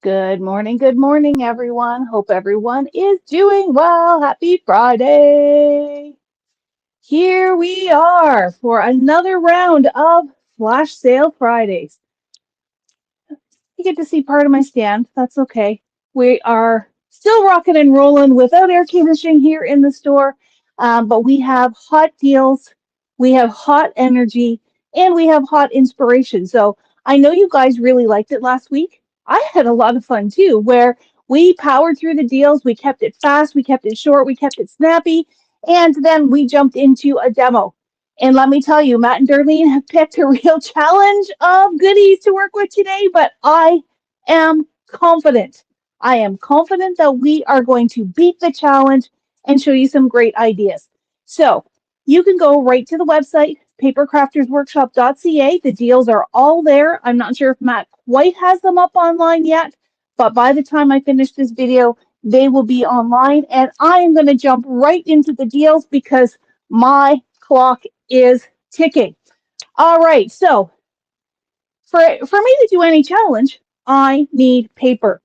Good morning, everyone. Hope everyone is doing well. Happy Friday. Here we are for another round of Flash Sale Fridays. You get to see part of my stand. That's okay. We are still rocking and rolling without air conditioning here in the store, but we have hot deals, we have hot energy, and we have hot inspiration. So I know you guys really liked it last week. I had a lot of fun too, where we powered through the deals, we kept it fast, we kept it short, we kept it snappy, and then we jumped into a demo. And let me tell you, Matt and Darlene have picked a real challenge of goodies to work with today, but I am confident. I am confident that we are going to beat the challenge and show you some great ideas. So you can go right to the website, papercraftersworkshop.ca. The deals are all there. I'm not sure if Matt quite has them up online yet, but by the time I finish this video, they will be online. And I am going to jump right into the deals because my clock is ticking. All right, so for me to do any challenge, I need paper.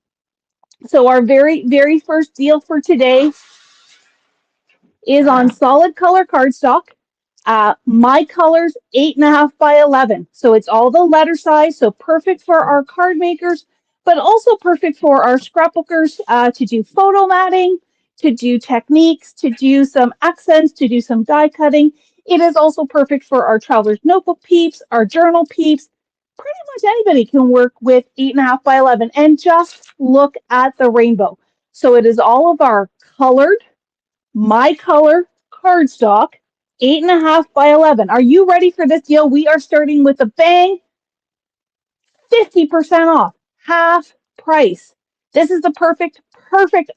So our very first deal for today is on solid color cardstock. My color's 8.5 by 11. So it's all the letter size. So perfect for our card makers, but also perfect for our scrapbookers to do photo matting, to do techniques, to do some accents, to do some die cutting. It is also perfect for our traveler's notebook peeps, our journal peeps. Pretty much anybody can work with 8.5 by 11. And just look at the rainbow. So it is all of our colored my color cardstock, 8.5 by 11. Are you ready for this deal? We are starting with a bang, 50% off, half price. This is the perfect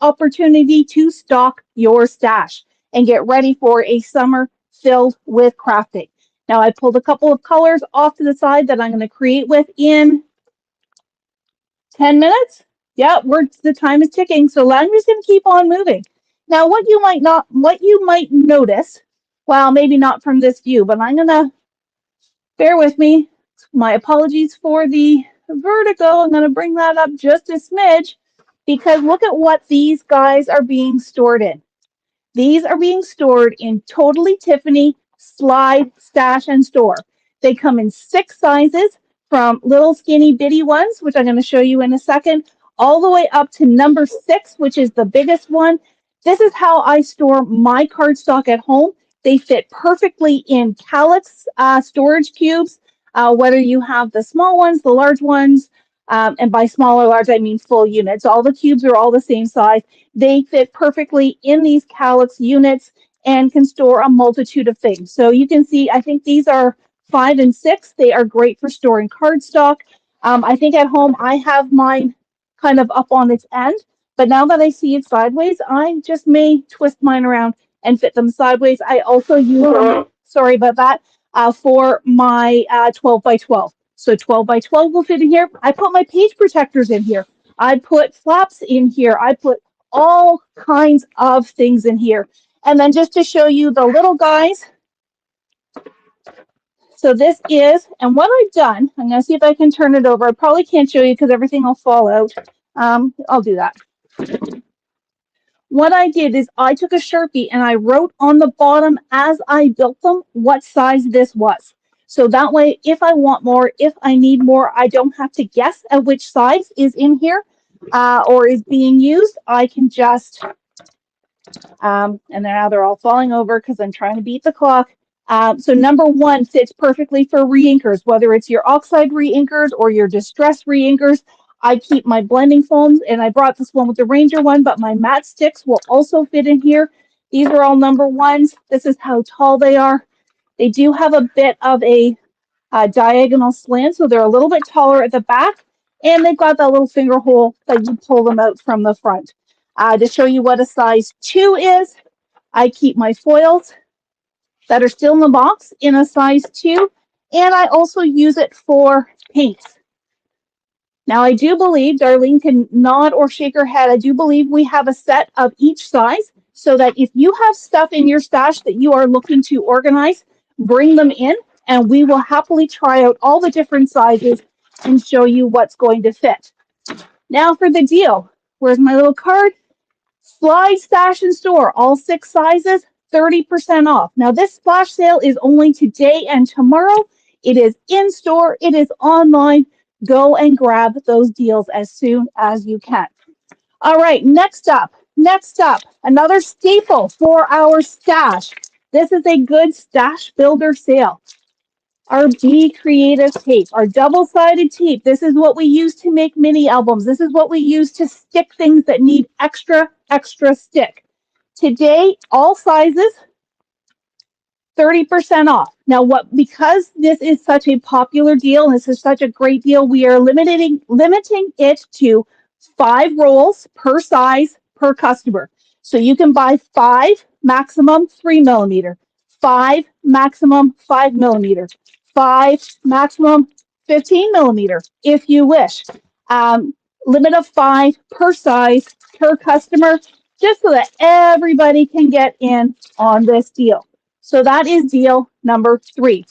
opportunity to stock your stash and get ready for a summer filled with crafting. Now, I pulled a couple of colors off to the side that I'm going to create with in 10 minutes? Yeah, the time is ticking, so I'm just going to keep on moving. Now, what you might notice, well, maybe not from this view, but I'm going to bear with me. My apologies for the vertigo. I'm going to bring that up just a smidge because look at what these guys are being stored in. These are being stored in Totally Tiffany Slide, Stash, and Store. They come in 6 sizes from little skinny bitty ones, which I'm going to show you in a second, all the way up to number 6, which is the biggest one. This is how I store my cardstock at home. They fit perfectly in Calyx storage cubes, whether you have the small ones, the large ones, and by small or large, I mean full units. All the cubes are all the same size. They fit perfectly in these Calyx units and can store a multitude of things. So you can see, I think these are 5 and 6. They are great for storing cardstock. I think at home I have mine kind of up on its end, but now that I see it sideways, I just may twist mine around and fit them sideways. I also use them, sorry about that, for my 12 by 12. So 12 by 12 will fit in here. I put my page protectors in here. I put flaps in here. I put all kinds of things in here. And then just to show you the little guys, so this is, and what I've done, I'm going to see if I can turn it over. I probably can't show you because everything will fall out. I'll do that. What I did is I took a Sharpie and I wrote on the bottom as I built them what size this was. So that way, if I want more, if I need more, I don't have to guess at which size is in here or is being used. I can just, and now they're all falling over because I'm trying to beat the clock. So number 1 fits perfectly for reinkers, whether it's your oxide reinkers or your distress reinkers. I keep my blending foams, and I brought this one with the Ranger one, but my matte sticks will also fit in here. These are all number 1s. This is how tall they are. They do have a bit of a diagonal slant, so they're a little bit taller at the back, and they've got that little finger hole that you pull them out from the front. To show you what a size 2 is, I keep my foils that are still in the box in a size 2, and I also use it for paints. Now, I do believe, Darlene can nod or shake her head, I do believe we have a set of each size so that if you have stuff in your stash that you are looking to organize, bring them in and we will happily try out all the different sizes and show you what's going to fit. Now for the deal. Where's my little card? Slide Stash and Store, all 6 sizes, 30% off. Now, this flash sale is only today and tomorrow. It is in store, it is online. Go and grab those deals as soon as you can. All right, next up, another staple for our stash. This is a good stash builder sale. Our Be Creative tape, our double-sided tape. This is what we use to make mini albums. This is what we use to stick things that need extra stick. Today, all sizes, 30% off. Now, because this is such a popular deal and this is such a great deal, we are limiting it to 5 rolls per size per customer. So you can buy 5, maximum 3 millimeter, 5, maximum 5 millimeter, 5, maximum 15 millimeter, if you wish. Limit of 5 per size per customer, just so that everybody can get in on this deal. So that is deal number 3.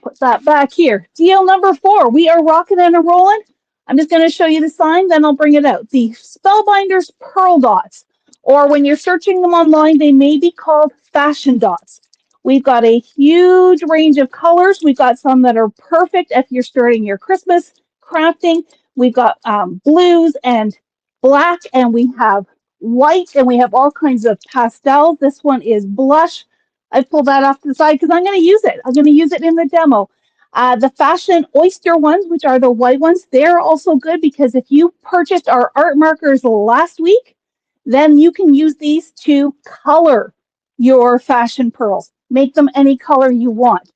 Put that back here. Deal number 4. We are rocking and a rolling. I'm just going to show you the sign, then I'll bring it out. The Spellbinders Pearl Dots, or when you're searching them online, they may be called fashion dots. We've got a huge range of colors. We've got some that are perfect if you're starting your Christmas crafting. We've got blues and black, and we have white, and we have all kinds of pastels. This one is blush. I pulled that off to the side because I'm going to use it. I'm going to use it in the demo. The Fashion Oyster ones, which are the white ones, they're also good because if you purchased our art markers last week, then you can use these to color your fashion pearls. Make them any color you want.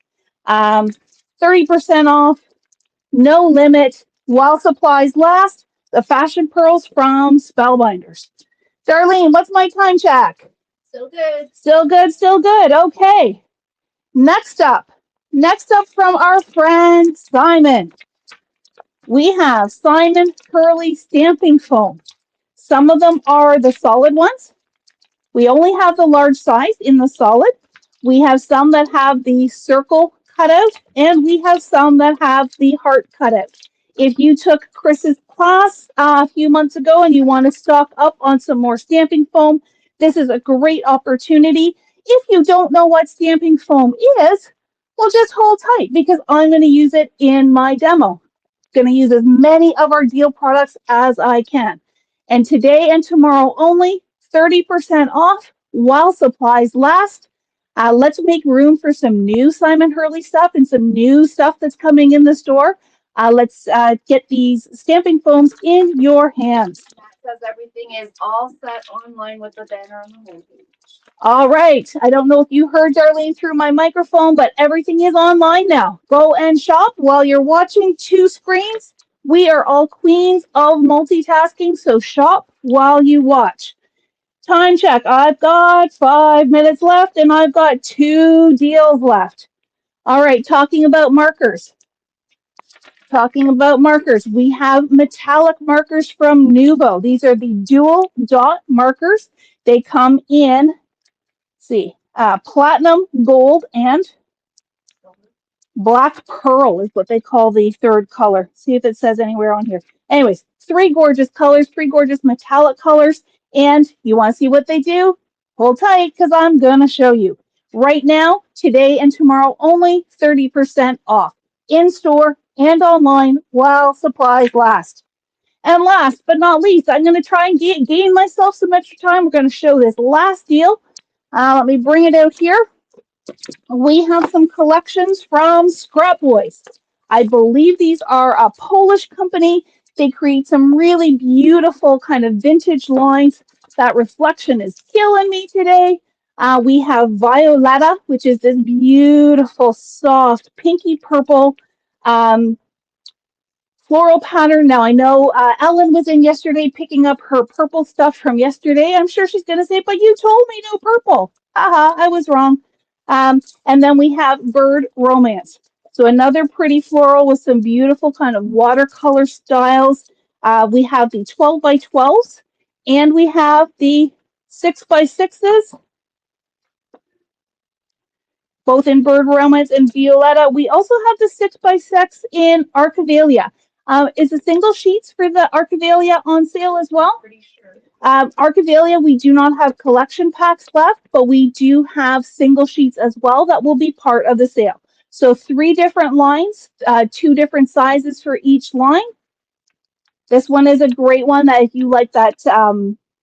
30% off, no limit, while supplies last. The fashion pearls from Spellbinders. Darlene, what's my time check? Still good. Still good, still good. Okay. Next up from our friend Simon, we have Simon Curly stamping foam. Some of them are the solid ones. We only have the large size in the solid. We have some that have the circle cutout, and we have some that have the heart cutout. If you took Chris's class a few months ago and you want to stock up on some more stamping foam, this is a great opportunity. If you don't know what stamping foam is, well, just hold tight because I'm going to use it in my demo. Going to use as many of our deal products as I can. And today and tomorrow only, 30% off while supplies last. Let's make room for some new Simon Hurley stuff and some new stuff that's coming in the store. Let's get these stamping foams in your hands. Says everything is all set online with the banner on the homepage. All right. I don't know if you heard Darlene through my microphone, but everything is online now. Go and shop while you're watching 2 screens. We are all queens of multitasking, so shop while you watch. Time check. I've got 5 minutes left and I've got 2 deals left. All right. Talking about markers. We have metallic markers from Nuvo. These are the dual dot markers. They come in, platinum, gold, and black pearl is what they call the third color. See if it says anywhere on here. Anyways, 3 gorgeous colors, 3 gorgeous metallic colors. And you want to see what they do? Hold tight because I'm going to show you. Right now, today and tomorrow only, 30% off. In store and online while supplies last. And last but not least, I'm going to try and gain myself some extra time. We're going to show this last deal. Let me bring it out here. We have some collections from Scrap Boys. I believe these are a Polish company. They create some really beautiful kind of vintage lines. That reflection is killing me today. We have Violetta, which is this beautiful, soft, pinky purple floral pattern. Now, I know Ellen was in yesterday picking up her purple stuff from yesterday. I'm sure she's going to say, but you told me no purple. Haha, I was wrong. And then we have Bird Romance. So another pretty floral with some beautiful kind of watercolor styles. We have the 12 by 12s and we have the 6 by 6s, both in Bird Romance and Violetta. We also have the 6 by 6 in Archivia. Is the single sheets for the Archivalia on sale as well? Pretty sure. Archivalia, we do not have collection packs left, but we do have single sheets as well that will be part of the sale. So 3 different lines, 2 different sizes for each line. This one is a great one that if you like that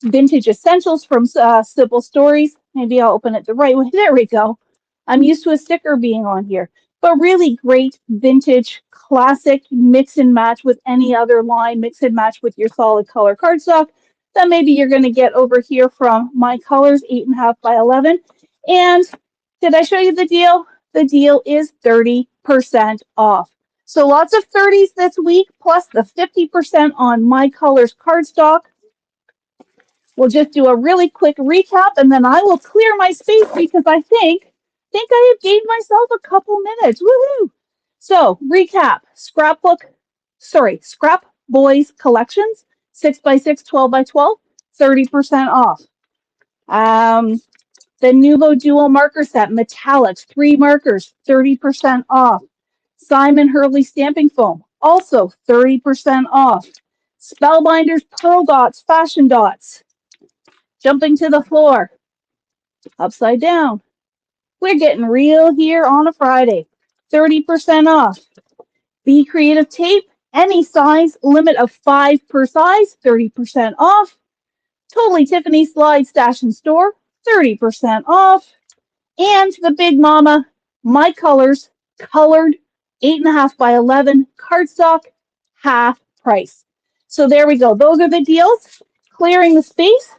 vintage essentials from Simple Stories, maybe I'll open it the right way. There we go. I'm used to a sticker being on here, but really great vintage classic mix and match with any other line, mix and match with your solid color cardstock that maybe you're going to get over here from My Colors 8.5 by 11. And did I show you the deal? The deal is 30% off. So lots of 30s this week, plus the 50% on My Colors cardstock. We'll just do a really quick recap, and then I will clear my space because I think I have gained myself a couple minutes. Woohoo! So recap: Scrap Boys collections, 6x6, 12x12, 30% off. The Nuvo Dual Marker Set, metallics, 3 markers, 30% off. Simon Hurley Stamping Foam, also 30% off. Spellbinders Pearl Dots, Fashion Dots. Jumping to the floor, upside down. We're getting real here on a Friday. 30% off. Be Creative Tape, any size, limit of 5 per size, 30% off. Totally Tiffany Slide Stash and Store, 30% off. And the Big Mama, My Colors, colored 8.5 by 11 cardstock, half price. So there we go. Those are the deals. Clearing the space.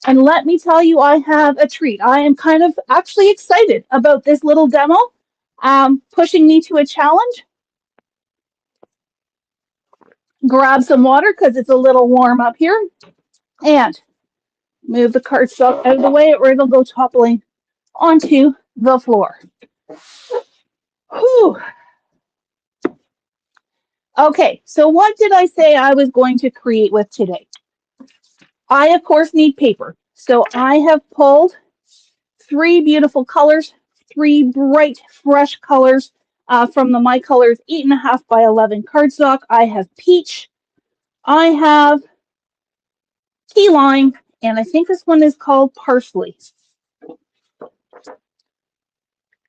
And let me tell you, I have a treat. I am kind of actually excited about this little demo, pushing me to a challenge. Grab some water because it's a little warm up here. And move the cardstock out of the way or it'll go toppling onto the floor. Whew. Okay, so what did I say I was going to create with today? I, of course, need paper. So I have pulled 3 beautiful colors, 3 bright, fresh colors from the My Colors 8.5 by 11 cardstock. I have peach, I have key lime, and I think this one is called parsley.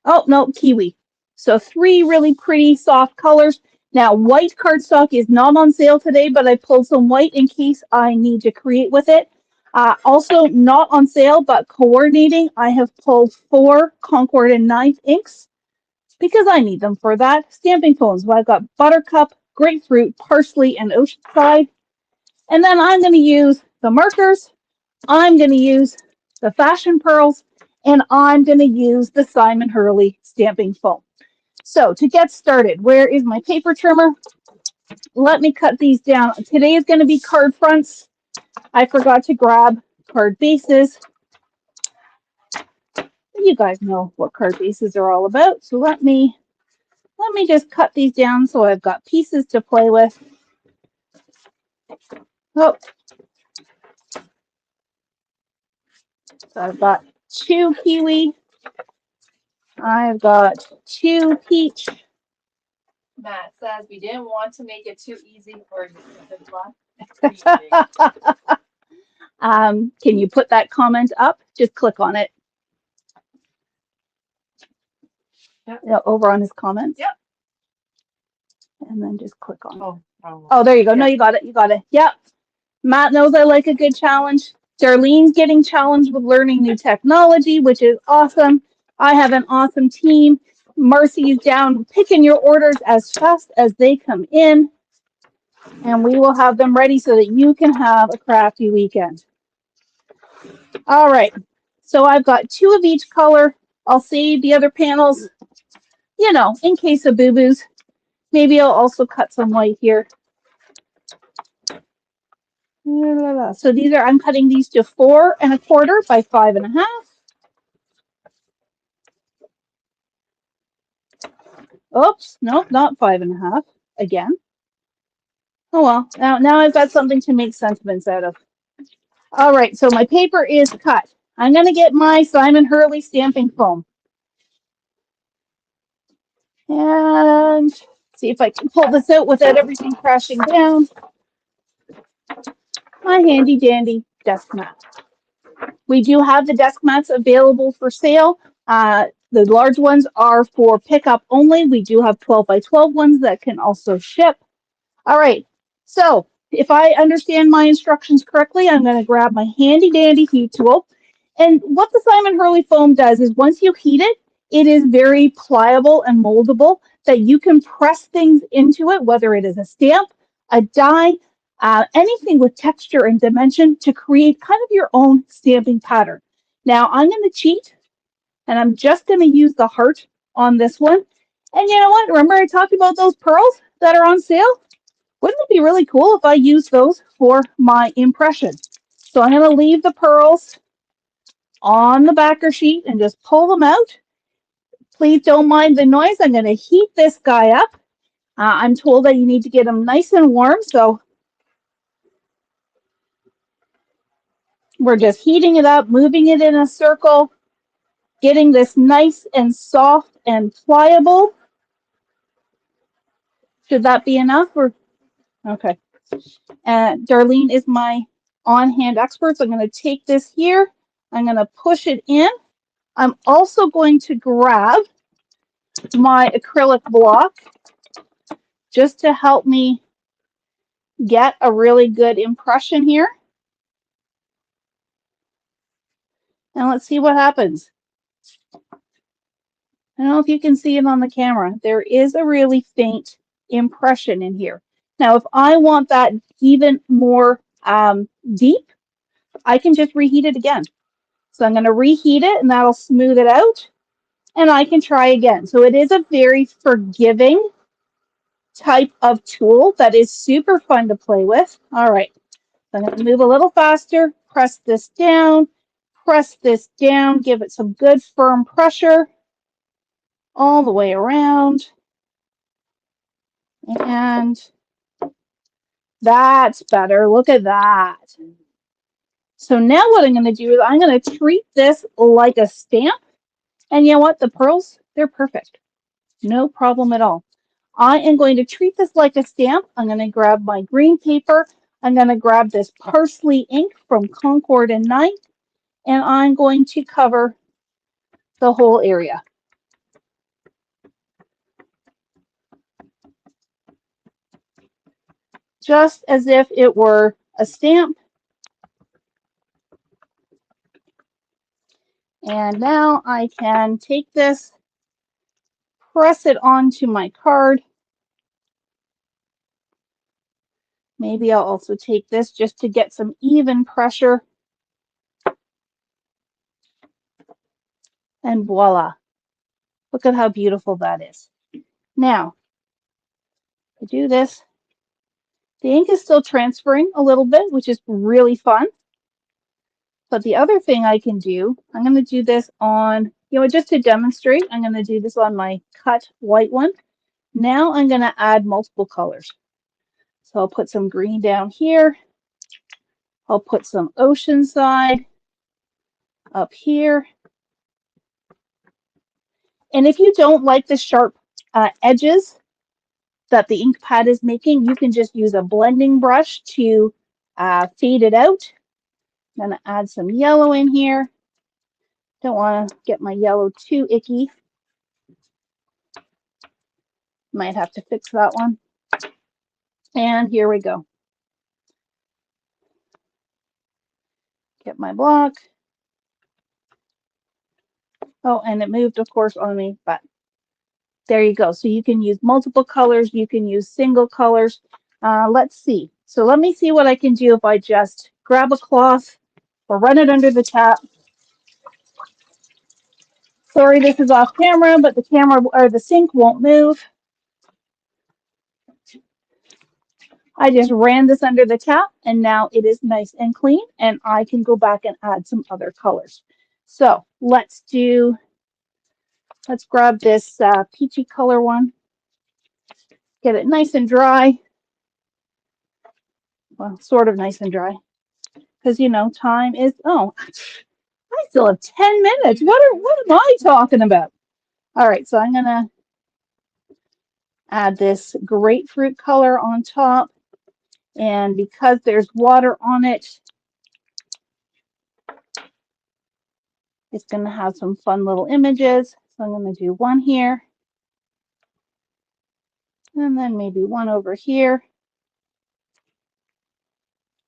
Oh, no, kiwi. So 3 really pretty soft colors. Now, white cardstock is not on sale today, but I pulled some white in case I need to create with it. Also not on sale, but coordinating, I have pulled 4 Concord and 9th inks because I need them for that. Stamping foams, well, I've got Buttercup, Grapefruit, Parsley, and Oceanside. And then I'm going to use the markers. I'm going to use the Fashion Pearls, and I'm going to use the Simon Hurley stamping foam. So to get started, where is my paper trimmer? Let me cut these down. Today is going to be card fronts. I forgot to grab card bases. You guys know what card bases are all about. So let me just cut these down so I've got pieces to play with. Oh. So I've got 2 kiwi. I've got 2 peach. Matt says we didn't want to make it too easy for you. Can you put that comment up? Just click on it. Yep. Over on his comments. Yep. And then just click on it. Oh, there you go. yeah. No, you got it. You got it. Yep. Matt knows I like a good challenge. Darlene's getting challenged with learning new technology, which is awesome. I have an awesome team. Marcy's down picking your orders as fast as they come in. And we will have them ready so that you can have a crafty weekend. All right. So I've got 2 of each color. I'll save the other panels, in case of boo-boos. Maybe I'll also cut some white here. So I'm cutting these to 4 1/4 by 5 1/2. Oops, nope, not 5 1/2 again. Oh well, now I've got something to make sentiments out of. All right, so my paper is cut. I'm going to get my Simon Hurley stamping foam. And See if I can pull this out without everything crashing down. My handy dandy desk mat. We do have the desk mats available for sale. The large ones are for pickup only. We do have 12 by 12 ones that can also ship. All right, so if I understand my instructions correctly, I'm going to grab my handy dandy heat tool. And what the Simon Hurley foam does is once you heat it, it is very pliable and moldable that you can press things into it, whether it is a stamp, a die, anything with texture and dimension to create kind of your own stamping pattern. Now I'm going to cheat and I'm just going to use the heart on this one. And you know what? Remember I talked about those pearls that are on sale? Wouldn't it be really cool if I use those for my impression? So I'm going to leave the pearls on the backer sheet and just pull them out. Please don't mind the noise. I'm going to heat this guy up. I'm told that you need to get them nice and warm, so we're just heating it up, moving it in a circle, getting this nice and soft and pliable. Should that be enough? Or okay. Darlene is my on-hand expert, so I'm going to take this here. I'm going to push it in. I'm also going to grab my acrylic block just to help me get a really good impression here. And let's see what happens. I don't know if you can see it on the camera. There is a really faint impression in here. Now, if I want that even more deep, I can just reheat it again. So I'm going to reheat it and that'll smooth it out. And I can try again. So it is a very forgiving type of tool that is super fun to play with. All right. So I'm going to move a little faster, press this down, give it some good firm pressure all the way around. And that's better. Look at that. So now what I'm going to do is I'm going to treat this like a stamp. And you know what? The pearls, they're perfect. No problem at all. I am going to treat this like a stamp. I'm going to grab my green paper. I'm going to grab this parsley ink from Concord and Night. And I'm going to cover the whole area. Just as if it were a stamp. And now I can take this, press it onto my card. Maybe I'll also take this just to get some even pressure. And voila. Look at how beautiful that is. Now, I do this. The ink is still transferring a little bit, which is really fun. But the other thing I can do, I'm going to do this on, just to demonstrate, I'm going to do this on my cut white one. Now I'm going to add multiple colors. So I'll put some green down here. I'll put some oceanside up here. And if you don't like the sharp edges that the ink pad is making, you can just use a blending brush to fade it out. I'm going to add some yellow in here. Don't want to get my yellow too icky. Might have to fix that one. And here we go. Get my block. Oh, and it moved, of course, on me, but there you go. So you can use multiple colors. You can use single colors. Let's see. So let me see what I can do if I just grab a cloth or run it under the tap. Sorry, this is off camera, but the camera or the sink won't move. I just ran this under the tap and now it is nice and clean and I can go back and add some other colors. So let's grab this peachy color one. Get it nice and dry. Well, sort of nice and dry. Because, time is, I still have 10 minutes. What am I talking about? All right, so I'm going to Add this grapefruit color on top. And because there's water on it, it's going to have some fun little images. So I'm going to do one here. And then maybe one over here.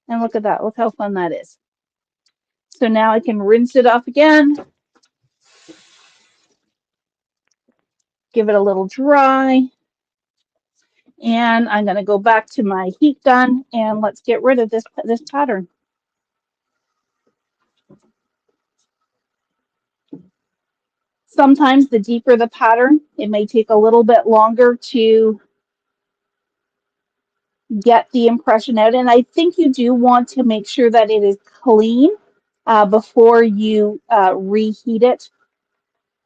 And look at that. Look how fun that is. So now I can rinse it off again. Give it a little dry. And I'm going to go back to my heat gun and let's get rid of this pattern. Sometimes the deeper the pattern, it may take a little bit longer to get the impression out. And I think you do want to make sure that it is clean before you reheat it,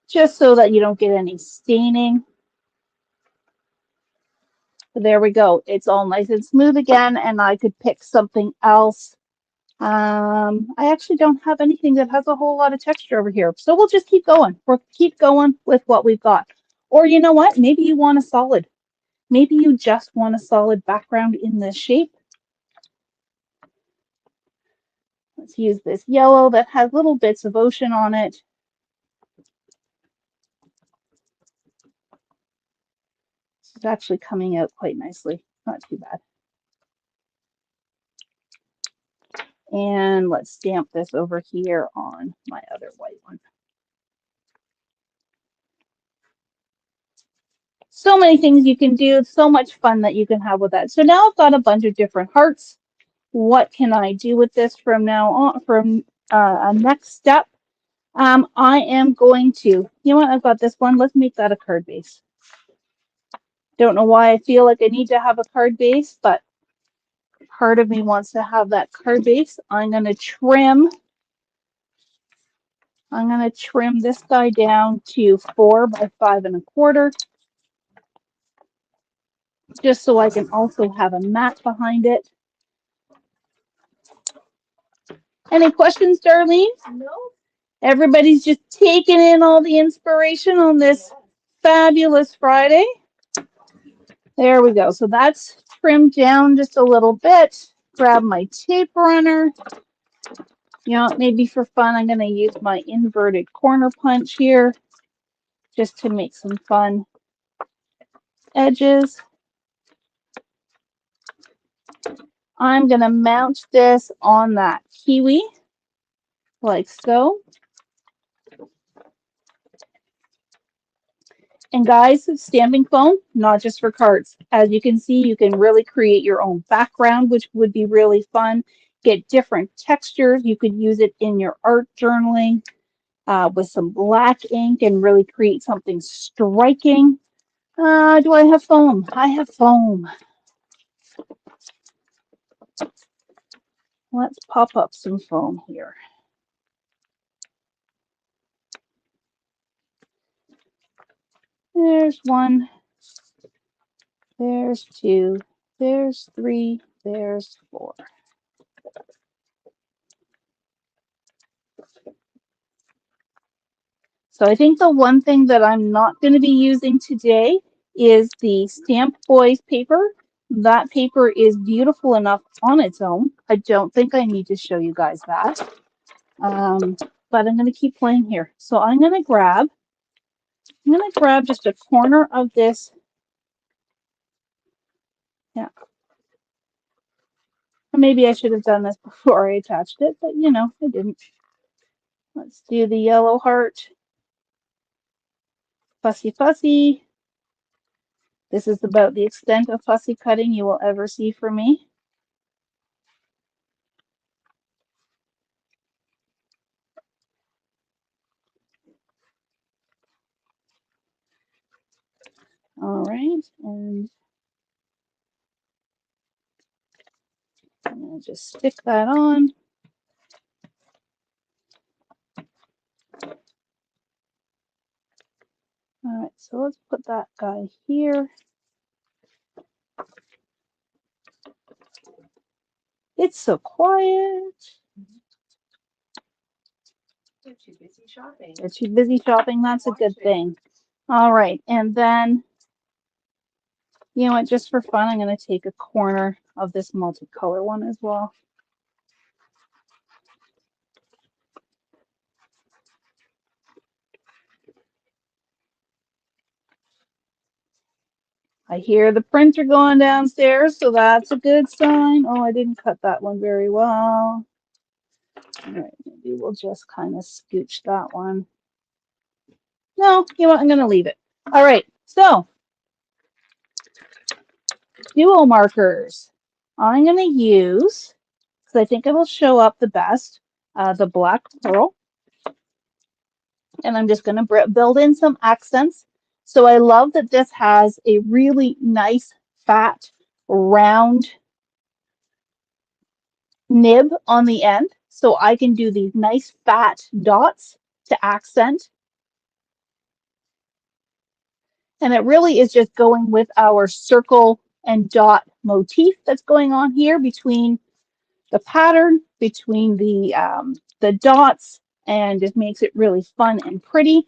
just so that you don't get any staining. There we go. It's all nice and smooth again, and I could pick something else. I actually don't have anything that has a whole lot of texture over here, so we'll just keep going. We'll keep going with what we've got. Or you know what? Maybe you want a solid. Maybe you just want a solid background in this shape. Let's use this yellow that has little bits of ocean on it. It's actually coming out quite nicely. Not too bad. And let's stamp this over here on my other white one. So many things you can do, so much fun that you can have with that. So now I've got a bunch of different hearts. What can I do with this from now on, from a next step? I am going to, you know what, I've got this one. Let's make that a card base. Don't know why I feel like I need to have a card base, but part of me wants to have that card base. I'm going to trim this guy down to 4 by 5 1/4, just so I can also have a mat behind it. Any questions, Darlene? No. Everybody's just taking in all the inspiration on this fabulous Friday. There we go. So that's trimmed down just a little bit. Grab my tape runner. You know, maybe for fun, I'm going to use my inverted corner punch here just to make some fun edges. I'm going to mount this on that kiwi like so. And guys, stamping foam, not just for cards. As you can see, you can really create your own background, which would be really fun. Get different textures. You could use it in your art journaling with some black ink and really create something striking. Do I have foam? I have foam. Let's pop up some foam here. There's 1, there's 2, there's 3, there's 4. So I think the one thing that I'm not going to be using today is the Stamp Boys paper. That paper is beautiful enough on its own. I don't think I need to show you guys that. But I'm going to keep playing here. So I'm going to grab just a corner of this. Yeah. Maybe I should have done this before I attached it, but you know, I didn't. Let's do the yellow heart. Fussy fussy. This is about the extent of fussy cutting you will ever see from me. All right, and I'm going to just stick that on. All right, so let's put that guy here. It's so quiet. They're too busy shopping. They're too busy shopping. That's a good thing. All right, and then You know what, just for fun, I'm going to take a corner of this multicolor one as well. I hear the printer going downstairs, so that's a good sign. Oh, I didn't cut that one very well. All right, maybe we'll just kind of scooch that one. No, you know what, I'm going to leave it. All right, so duo markers. I'm going to use, because I think it will show up the best, the black pearl. And I'm just going to build in some accents. So I love that this has a really nice, fat, round nib on the end. So I can do these nice, fat dots to accent. And it really is just going with our circle and dot motif that's going on here between the pattern, between the dots, and it makes it really fun and pretty.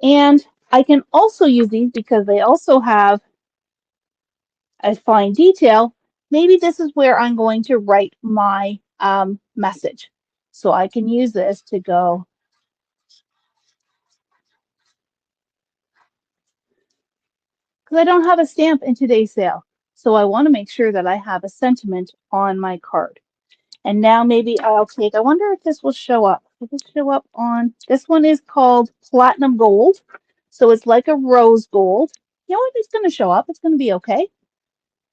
And I can also use these because they also have a fine detail. Maybe this is where I'm going to write my message. So I can use this to go, because I don't have a stamp in today's sale. So I want to make sure that I have a sentiment on my card. And now maybe I'll take, I wonder if this will show up. Will this show up on, this one is called Platinum Gold. So it's like a rose gold. You know what, it's going to show up. It's going to be okay.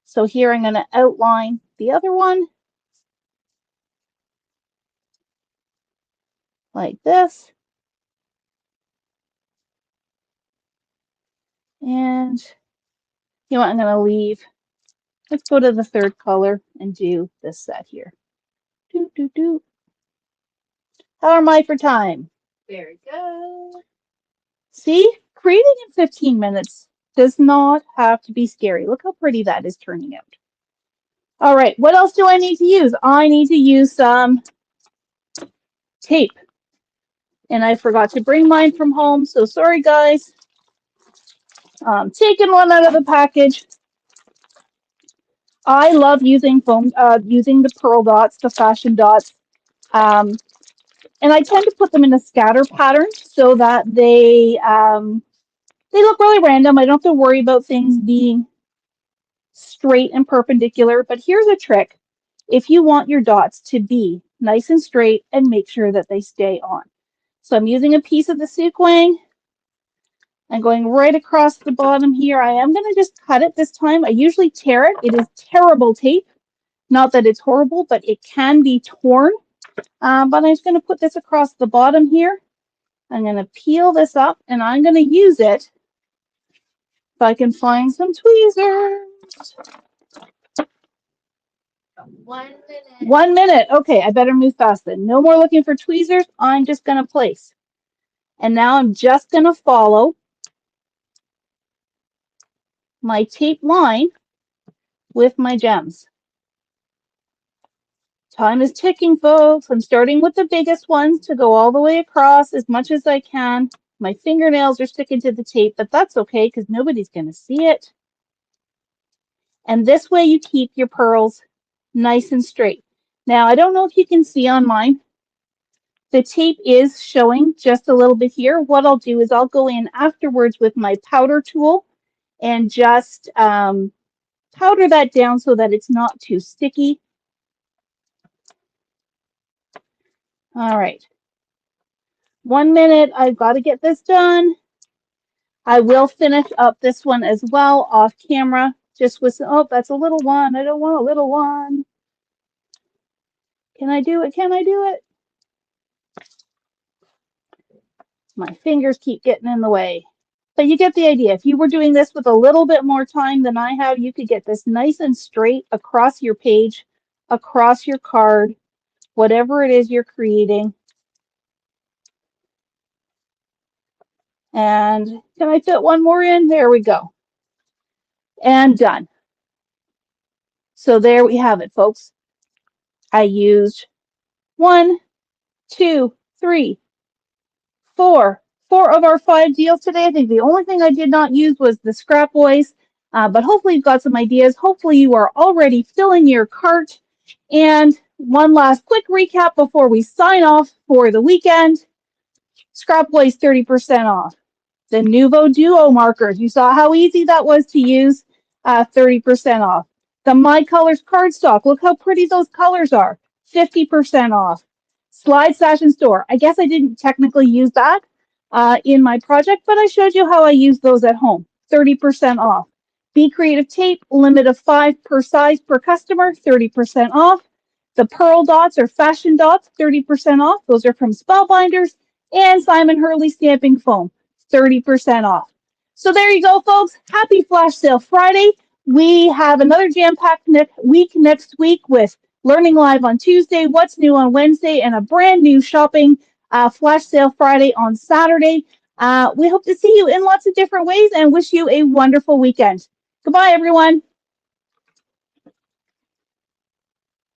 So here I'm going to outline the other one like this. And you know what, I'm going to leave. Let's go to the third color and do this set here. Do, do, do. How am I for time? Very good. See, creating in 15 minutes does not have to be scary. Look how pretty that is turning out. All right, what else do I need to use? I need to use some tape. And I forgot to bring mine from home, so sorry guys. Taking one out of the package. I love using foam, using the pearl dots, the fashion dots. And I tend to put them in a scatter pattern so that they look really random. I don't have to worry about things being straight and perpendicular. But here's a trick. If you want your dots to be nice and straight, and make sure that they stay on. So I'm using a piece of the sequin. I'm going right across the bottom here. I am going to just cut it this time. I usually tear it. It is terrible tape. Not that it's horrible, but it can be torn. But I'm just going to put this across the bottom here. I'm going to peel this up, and I'm going to use it if I can find some tweezers. 1 minute. 1 minute. Okay, I better move fast then. No more looking for tweezers. I'm just going to place. And now I'm just going to follow my tape line with my gems. Time is ticking, folks. I'm starting with the biggest ones to go all the way across as much as I can. My fingernails are sticking to the tape, but that's okay because nobody's going to see it. And this way you keep your pearls nice and straight. Now, I don't know if you can see on mine. The tape is showing just a little bit here. What I'll do is I'll go in afterwards with my powder tool and just powder that down so that it's not too sticky. All right. 1 minute. I've got to get this done. I will finish up this one as well off camera. Just with, oh, that's a little one. I don't want a little one. Can I do it? Can I do it? My fingers keep getting in the way. But you get the idea. If you were doing this with a little bit more time than I have, you could get this nice and straight across your page, across your card, whatever it is you're creating. And can I fit one more in? There we go. And done. So there we have it, folks. I used 1, 2, 3, 4 of our 5 deals today. I think the only thing I did not use was the scrap boys. But hopefully you've got some ideas. Hopefully you are already filling your cart. And one last quick recap before we sign off for the weekend. Scrap Boys 30% off. The Nuvo Duo markers. You saw how easy that was to use. 30% off. The My Colors cardstock. Look how pretty those colors are. 50% off. Slide Stash and Store. I guess I didn't technically use that in my project, but I showed you how I use those at home. 30% off. Be Creative Tape. Limit of 5 per size per customer. 30% off. The Pearl Dots or Fashion Dots. 30% off. Those are from Spellbinders. And Simon Hurley Stamping Foam. 30% off. So there you go, folks. Happy Flash Sale Friday. We have another jam-packed week next week with Learning Live on Tuesday, What's New on Wednesday, and a brand new shopping Flash Sale Friday on Saturday. We hope to see you in lots of different ways and wish you a wonderful weekend. Goodbye, everyone.